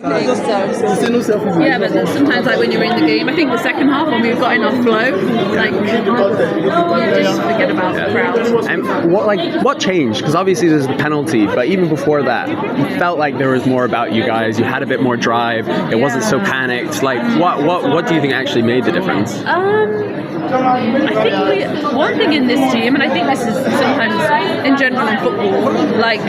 Yeah, but sometimes like when you're in the game, I think the second half when we've got in our flow, like you just forget about the crowd. And what changed? Because obviously there's the penalty, but even before that, you felt like there was more about you guys. You had a bit more drive. It wasn't so panicked. Like what do you think actually made the difference? I think one thing in this team, and I think this is sometimes in general in football, like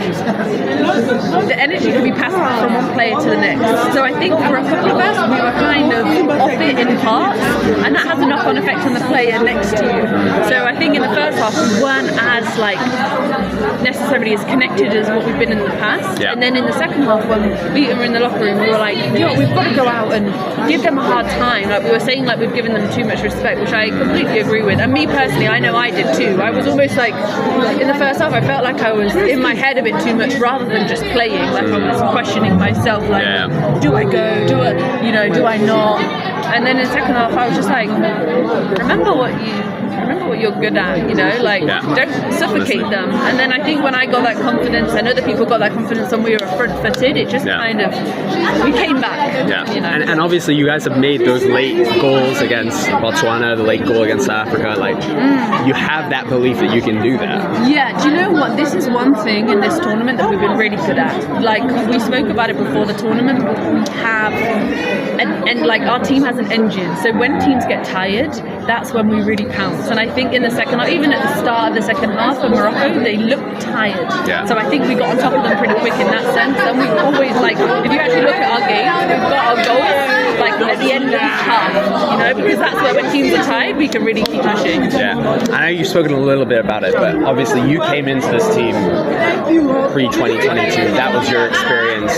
the energy can be passed from one player to the next. So I think for a couple of us, we were kind of off it in parts, and that has a knock-on effect on the player next to you. So I think in the first half, we weren't as necessarily as connected as what we've been in the past. Yeah. And then in the second half, when we were in the locker room, we were like, we've got to go out and give them a hard time. Like we were saying, like we've given them too much respect, which I completely agree with. And me personally, I know I did too. I was almost like, in the first half, I felt like I was in my head a bit too much rather than just playing. Like I was questioning myself, like, do I go? Do I not? And then in the second half, I was just like, remember what you're good at, don't suffocate them. And then I think when I got that confidence and other people got that confidence when we were front-footed, it just kind of, we came back. Yeah. And obviously you guys have made those late goals against Botswana, the late goal against Africa. Like, you have that belief that you can do that. Yeah, do you know what? This is one thing in this tournament that we've been really good at. Like, we spoke about it before the tournament. We have, and like our team has an engine. So when teams get tired, that's when we really pounce. And I think in the second half, even at the start of the second half for Morocco, they looked tired. Yeah. So I think we got on top of them pretty quick in that sense. And we always, like, if you actually look at our games, we've got our goals like at the end of each half, because that's where when teams are tired, we can really keep pushing. Yeah. I know you've spoken a little bit about it, but obviously you came into this team pre-2022. That was your experience.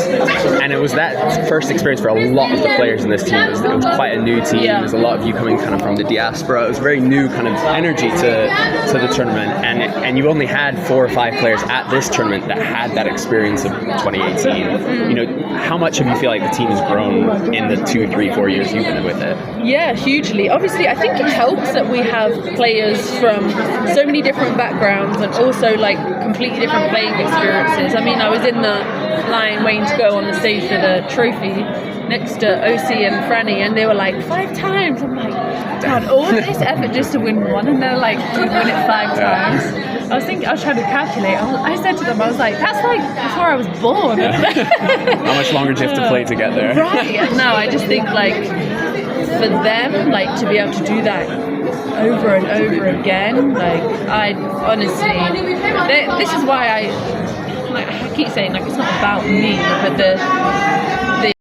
And it was that first experience for a lot of the players in this team. It was quite a new team. There was a lot of you coming kind of from the diaspora. It was very new kind of energy to the tournament. And you only had 4 or 5 players at this tournament that had that experience of 2018. How much have you feel like the team has grown in the 2, 3, 4 years you've been with it? Yeah, hugely. Obviously, I think it helps that we have players from so many different backgrounds and also like completely different playing experiences. I mean, I was in the line waiting to go on the stage for the trophy next to OC and Franny, and they were like 5 times. I'm like, God, all this effort just to win one, and they're like, we've won it 5 times. I was trying to calculate. I said to them, I was like, that's like before I was born. How much longer do you have to play to get there? Right. No, I just think like for them, like to be able to do that over and over again, like I honestly, this is why I keep saying like it's not about me, but